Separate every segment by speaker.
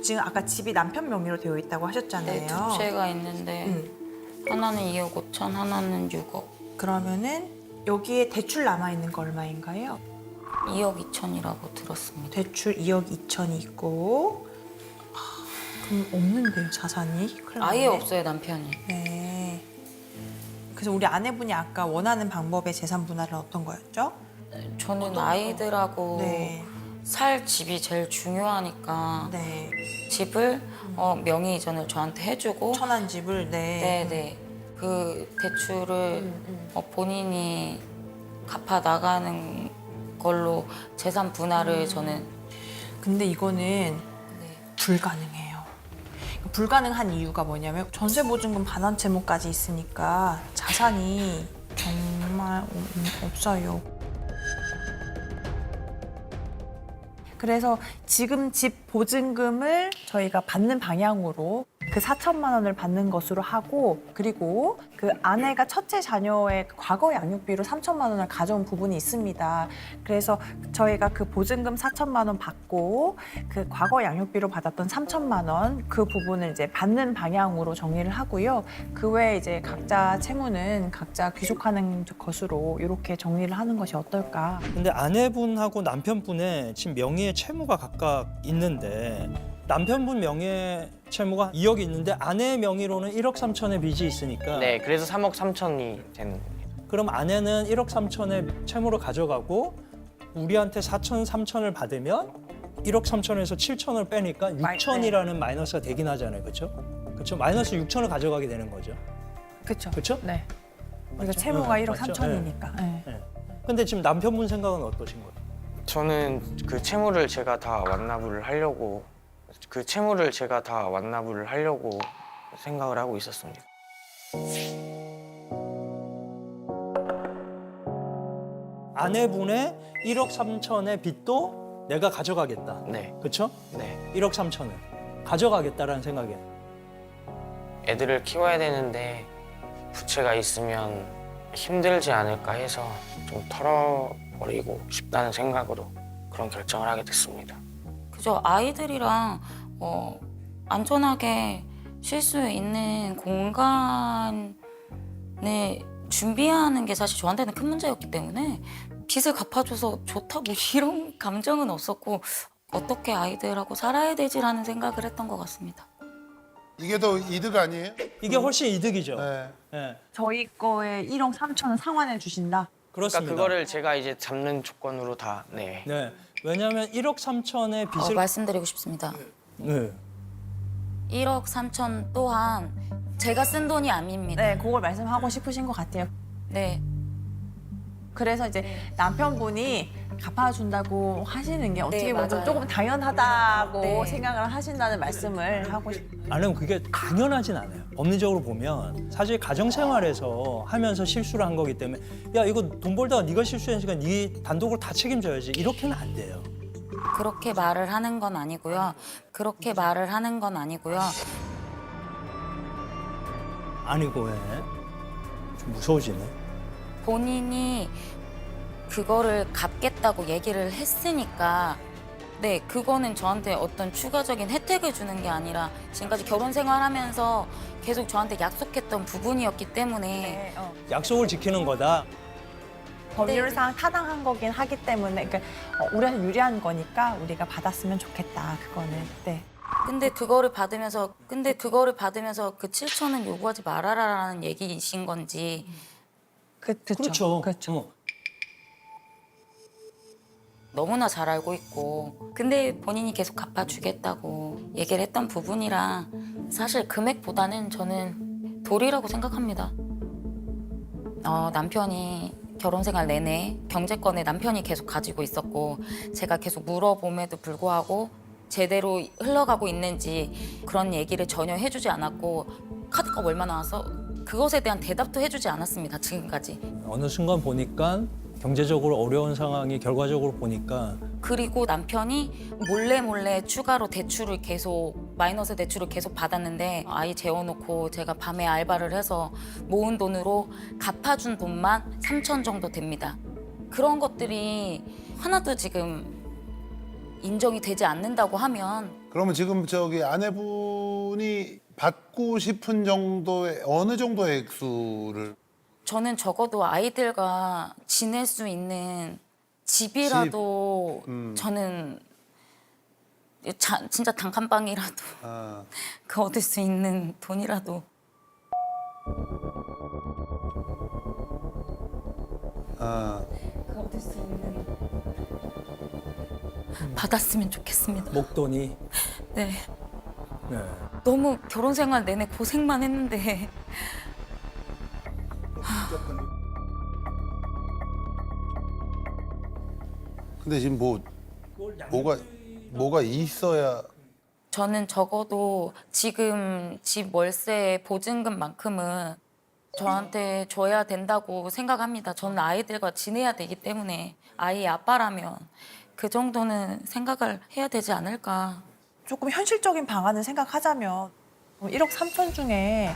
Speaker 1: 지금 아까 집이 남편 명의로 되어 있다고 하셨잖아요.
Speaker 2: 네, 두 채가 있는데 하나는 2억 5천, 하나는 6억.
Speaker 1: 그러면은 여기에 대출 남아 있는 거 얼마인가요?
Speaker 2: 2억 2천이라고 들었습니다.
Speaker 1: 대출 2억 2천이 있고 그럼 없는데요, 자산이? 큰일
Speaker 2: 아예
Speaker 1: 났네.
Speaker 2: 없어요, 남편이.
Speaker 1: 네. 그래서 우리 아내분이 아까 원하는 방법의 재산 분할은 어떤 거였죠?
Speaker 2: 저는 아이들하고
Speaker 1: 네.
Speaker 2: 살 집이 제일 중요하니까
Speaker 1: 네.
Speaker 2: 집을 명의 이전을 저한테 해주고
Speaker 1: 천한 집을 네.
Speaker 2: 네네 그 대출을 본인이 갚아 나가는 걸로 재산 분할을 저는
Speaker 1: 근데 이거는
Speaker 2: 네.
Speaker 1: 불가능해요. 불가능한 이유가 뭐냐면 전세보증금 반환 채무까지 있으니까 자산이 정말 없어요. 그래서 지금 집 보증금을 저희가 받는 방향으로 그 4천만 원을 받는 것으로 하고, 그리고 그 아내가 첫째 자녀의 과거 양육비로 3천만 원을 가져온 부분이 있습니다. 그래서 저희가 그 보증금 4천만 원 받고 그 과거 양육비로 받았던 3천만 원 그 부분을 이제 받는 방향으로 정리를 하고요. 그 외에 이제 각자 채무는 각자 귀속하는 것으로 이렇게 정리를 하는 것이 어떨까?
Speaker 3: 근데 아내분하고 남편분의 지금 명의의 채무가 각각 있는데 남편분 명의의 채무가 2억이 있는데 아내 명의로는 1억 3천의 빚이 있으니까
Speaker 4: 네, 그래서 3억 3천이 되는 겁니다.
Speaker 3: 그럼 아내는 1억 3천의 채무를 가져가고 우리한테 4천, 3천을 받으면 1억 3천에서 7천을 빼니까 6천이라는 마이너스가 되긴 하잖아요. 그렇죠? 그렇죠? 마이너스 6천을 가져가게 되는 거죠.
Speaker 1: 그렇죠.
Speaker 3: 그렇죠?
Speaker 1: 네. 우리가 채무가 1억
Speaker 3: 맞죠?
Speaker 1: 3천이니까. 네.
Speaker 3: 네. 근데 지금 남편분 생각은 어떠신 거예요?
Speaker 4: 저는 그 채무를 제가 다 완납을 하려고 생각을 하고 있었습니다.
Speaker 3: 아내분의 1억 3천의 빚도 내가 가져가겠다.
Speaker 4: 네,
Speaker 3: 그렇죠?
Speaker 4: 네.
Speaker 3: 1억 3천을 가져가겠다라는 생각이에요.
Speaker 4: 애들을 키워야 되는데 부채가 있으면 힘들지 않을까 해서 좀 털어버리고 싶다는 생각으로 그런 결정을 하게 됐습니다.
Speaker 2: 그죠. 아이들이랑 안전하게 쉴 수 있는 공간을 준비하는 게 사실 저한테는 큰 문제였기 때문에 빚을 갚아줘서 좋다 뭐 이런 감정은 없었고 어떻게 아이들하고 살아야 되지라는 생각을 했던 것 같습니다.
Speaker 5: 이게 더 이득 아니에요?
Speaker 3: 이게 훨씬 이득이죠.
Speaker 5: 네.
Speaker 3: 네.
Speaker 1: 저희 거에 1억 3천은 상환해 주신다.
Speaker 4: 그러니까
Speaker 3: 그렇습니다.
Speaker 4: 그거를 제가 이제 잡는 조건으로 다 네.
Speaker 3: 네. 왜냐하면 1억 3천의 빚을
Speaker 2: 말씀드리고 싶습니다.
Speaker 3: 네.
Speaker 2: 1억 3천 또한 제가 쓴 돈이 아닙니다.
Speaker 1: 네, 그걸 말씀하고 싶으신 것 같아요.
Speaker 2: 네.
Speaker 1: 그래서 이제 남편분이 갚아준다고 하시는 게 어떻게 보면
Speaker 2: 맞아요.
Speaker 1: 조금 당연하다고
Speaker 2: 네.
Speaker 1: 생각을 하신다는 말씀을 하고 싶어요.
Speaker 3: 아니면 그게 당연하진 않아요. 법리적으로 보면 사실 가정생활에서 하면서 실수를 한 거기 때문에 야 이거 돈 벌다가 네가 실수했으니까 네 단독으로 다 책임져야지 이렇게는 안 돼요.
Speaker 2: 그렇게 말을 하는 건 아니고요.
Speaker 3: 아니고 왜? 좀 무서워지네.
Speaker 2: 본인이 그거를 갚겠다고 얘기를 했으니까 네, 그거는 저한테 어떤 추가적인 혜택을 주는 게 아니라 지금까지 결혼 생활하면서 계속 저한테 약속했던 부분이었기 때문에
Speaker 3: 약속을 지키는 거다.
Speaker 1: 법률상 타당한 거긴 하기 때문에 그러니까 우리한테 유리한 거니까 우리가 받았으면 좋겠다. 그거는. 네.
Speaker 2: 근데 그거를 받으면서 그 7천은 요구하지 말아라라는 얘기이신 건지
Speaker 3: 그렇죠.
Speaker 1: 그렇죠.
Speaker 2: 너무나 잘 알고 있고 근데 본인이 계속 갚아주겠다고 얘기를 했던 부분이라 사실 금액보다는 저는 도리라고 생각합니다. 남편이 결혼 생활 내내 경제권을 남편이 계속 가지고 있었고 제가 계속 물어봄에도 불구하고 제대로 흘러가고 있는지 그런 얘기를 전혀 해주지 않았고 카드값 얼마 나와서 그것에 대한 대답도 해주지 않았습니다. 지금까지.
Speaker 3: 어느 순간 보니까 경제적으로 어려운 상황이 결과적으로 보니까
Speaker 2: 그리고 남편이 몰래 추가로 대출을 계속 마이너스 대출을 계속 받았는데 아이 재워놓고 제가 밤에 알바를 해서 모은 돈으로 갚아준 돈만 3천 정도 됩니다. 그런 것들이 하나도 지금 인정이 되지 않는다고 하면
Speaker 5: 그러면 지금 저기 아내분이 받고 싶은 정도의 어느 정도의 액수를
Speaker 2: 저는 적어도 아이들과 지낼 수 있는 집이라도 저는 진짜 단칸방이라도
Speaker 5: 아,
Speaker 2: 그 얻을 수 있는 돈이라도 그 얻을 수 있는 받았으면 좋겠습니다.
Speaker 3: 목돈이.
Speaker 2: 네.
Speaker 3: 네.
Speaker 2: 너무 결혼 생활 내내 고생만 했는데
Speaker 5: 근데 지금 뭐가 있어야
Speaker 2: 저는 적어도 지금 집 월세 보증금만큼은 저한테 줘야 된다고 생각합니다. 저는 아이들과 지내야 되기 때문에 아이의 아빠라면 그 정도는 생각을 해야 되지 않을까.
Speaker 1: 조금 현실적인 방안을 생각하자면 1억 3천 중에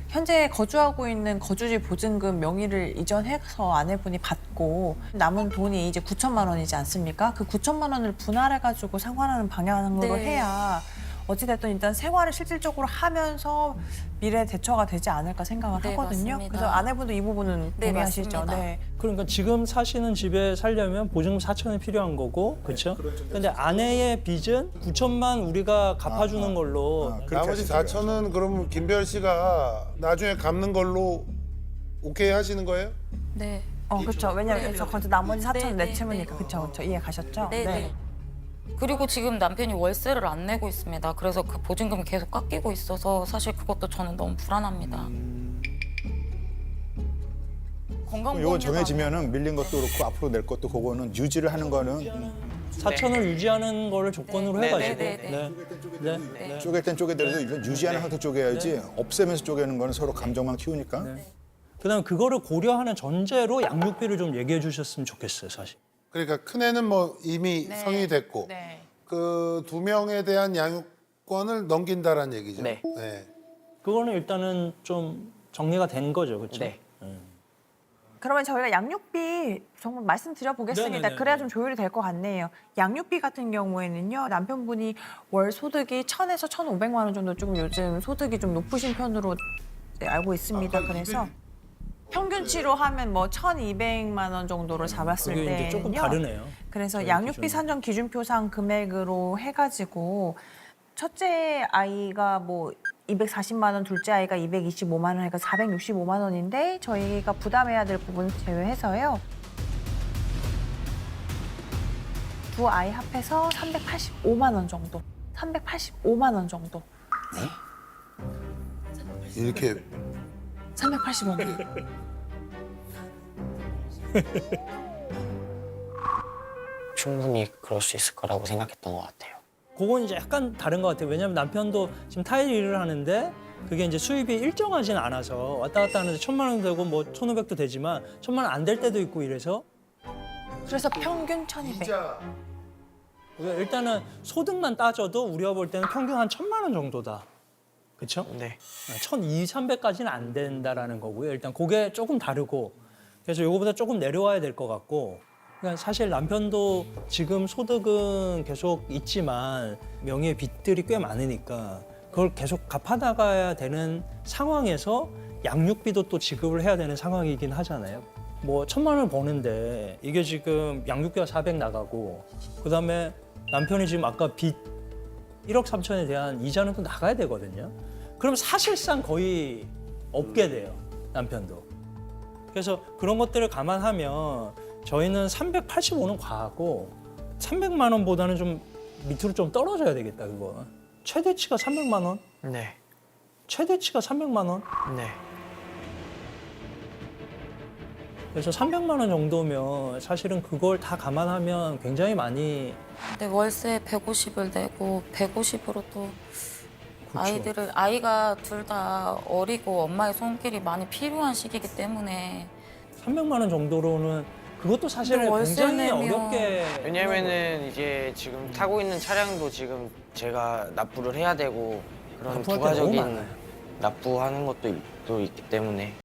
Speaker 1: 현재 거주하고 있는 거주지 보증금 명의를 이전해서 아내분이 받고 남은 돈이 이제 9천만 원이지 않습니까? 그 9천만 원을 분할해가지고 상환하는 방향으로
Speaker 2: 네.
Speaker 1: 해야 어찌됐든 일단 생활을 실질적으로 하면서 미래 대처가 되지 않을까 생각을
Speaker 2: 네,
Speaker 1: 하거든요.
Speaker 2: 맞습니다.
Speaker 1: 그래서 아내분도 이 부분은
Speaker 2: 네,
Speaker 1: 동의하시죠?
Speaker 2: 맞습니다.
Speaker 1: 네.
Speaker 3: 그러니까 지금 사시는 집에 살려면 보증금 4천이 필요한 거고, 그렇죠? 근데 아내의 빚은 9천만 우리가 갚아주는 걸로.
Speaker 5: 나머지 4천은 그러면 김별 씨가 나중에 갚는 걸로 오케이 하시는 거예요?
Speaker 2: 네.
Speaker 1: 그렇죠. 왜냐면 저 건저 나머지 4천은
Speaker 2: 네,
Speaker 1: 내 채무니까.
Speaker 2: 네.
Speaker 1: 그렇죠. 이해 가셨죠?
Speaker 2: 네, 네. 그리고 지금 남편이 월세를 안 내고 있습니다. 그래서 그 보증금이 계속 깎이고 있어서 사실 그것도 저는 너무 불안합니다.
Speaker 6: 이거 정해지면은 밀린 것도 그렇고 앞으로 낼 것도 그거는 유지를 하는 거는
Speaker 3: 4천을 유지하는 거를 조건으로
Speaker 2: 네,
Speaker 3: 해가지고.
Speaker 2: 네, 네,
Speaker 3: 네.
Speaker 2: 네.
Speaker 6: 쪼갤 땐 쪼개더라도 이건 유지하는 형태 쪼개야지 없애면서 쪼개는 거는 서로 감정만 키우니까.
Speaker 3: 그다음 그거를 고려하는 전제로 양육비를 좀 얘기해 주셨으면 좋겠어요, 사실.
Speaker 5: 그러니까 큰애는 뭐 이미
Speaker 1: 네.
Speaker 5: 성인이 됐고
Speaker 1: 네.
Speaker 5: 그 두 명에 대한 양육권을 넘긴다라는 얘기죠.
Speaker 4: 네.
Speaker 3: 그거는 일단은 좀 정리가 된 거죠, 그렇죠?
Speaker 4: 네.
Speaker 1: 그러면 저희가 양육비 정말 말씀드려 보겠습니다.
Speaker 3: 네네네.
Speaker 1: 그래야 좀 조율이 될 것 같네요. 양육비 같은 경우에는요, 남편분이 월 소득이 1,000에서 1,500만 원 정도 조금 요즘 소득이 좀 높으신 편으로 알고 있습니다. 그래서 평균치로 하면 뭐 1,200만 원 정도로 잡았을
Speaker 3: 그게 이제 조금
Speaker 1: 때는요.
Speaker 3: 다르네요.
Speaker 1: 그래서
Speaker 3: 저희
Speaker 1: 양육비
Speaker 3: 기준은.
Speaker 1: 산정 기준표상 금액으로 해가지고 첫째 아이가 뭐 240만 원, 둘째 아이가 225만 원, 그러니까 465만 원인데 저희가 부담해야 될 부분 제외해서요. 두 아이 합해서 385만 원 정도. 385만 원 정도.
Speaker 5: 이렇게
Speaker 1: 385만 원.
Speaker 4: 충분히 그럴 수 있을 거라고 생각했던 것 같아요.
Speaker 3: 그건 이제 약간 다른 것 같아요. 왜냐하면 남편도 지금 타일 일을 하는데 그게 이제 수입이 일정하진 않아서 왔다 갔다 하는데 1,000만 원 되고 뭐 1,500도 되지만 1,000만 원 안 될 때도 있고 이래서
Speaker 1: 그래서 평균 1,200.
Speaker 3: 그러니까 일단은 소득만 따져도 우리가 볼 때는 평균 한 1,000만 원 정도다. 그렇죠?
Speaker 4: 네.
Speaker 3: 1,200, 300까지는 안 된다라는 거고요. 일단 그게 조금 다르고 그래서 요거보다 조금 내려와야 될 것 같고 그러니까 사실 남편도 지금 소득은 계속 있지만 명의의 빚들이 꽤 많으니까 그걸 계속 갚아나가야 되는 상황에서 양육비도 또 지급을 해야 되는 상황이긴 하잖아요. 뭐 1,000만 원을 버는데 이게 지금 양육비가 400 나가고 그다음에 남편이 지금 아까 빚 1억 3천에 대한 이자는 또 나가야 되거든요. 그럼 사실상 거의 없게 돼요, 남편도. 그래서 그런 것들을 감안하면 저희는 385는 과하고 300만 원보다는 좀 밑으로 좀 떨어져야 되겠다, 그거. 최대치가 300만 원?
Speaker 4: 네.
Speaker 3: 최대치가 300만 원?
Speaker 4: 네.
Speaker 3: 그래서 300만 원 정도면 사실은 그걸 다 감안하면 굉장히 많이
Speaker 2: 근데 월세 150을 내고 150으로 또
Speaker 3: 그렇죠.
Speaker 2: 아이가 둘 다 어리고 엄마의 손길이 많이 필요한 시기이기 때문에
Speaker 3: 300만 원 정도로는 그것도 사실은
Speaker 2: 근데 월세
Speaker 3: 굉장히
Speaker 2: 내면-
Speaker 3: 어렵게
Speaker 4: 왜냐면은 이제 지금 타고 있는 차량도 지금 제가 납부를 해야 되고 그런
Speaker 3: 납부할 게 너무
Speaker 4: 부가적인
Speaker 3: 많아요.
Speaker 4: 납부하는 것도 또 있기 때문에